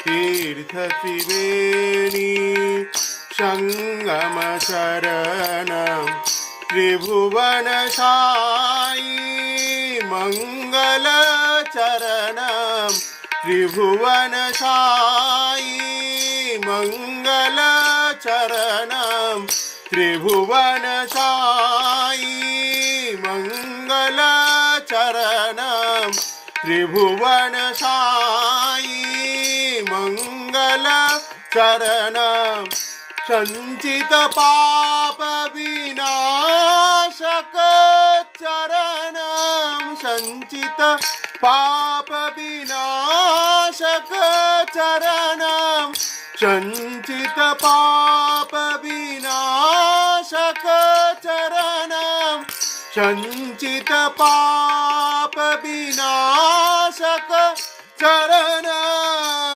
तीर्थत्रिवेणी संगम शरणं त्रिभुवनसाई मंगलचरणं त्रिभुवनसाई मंगलचरणं त्रिभुवनसाई मंगलचरणं त्रिभुवनसाई मंगलचरणं संचित पाप विनाशक चरणं संचित पाप विनाशक चरणं संचित पाप विनाशक चरणं संचित पाप विनाशक चरणं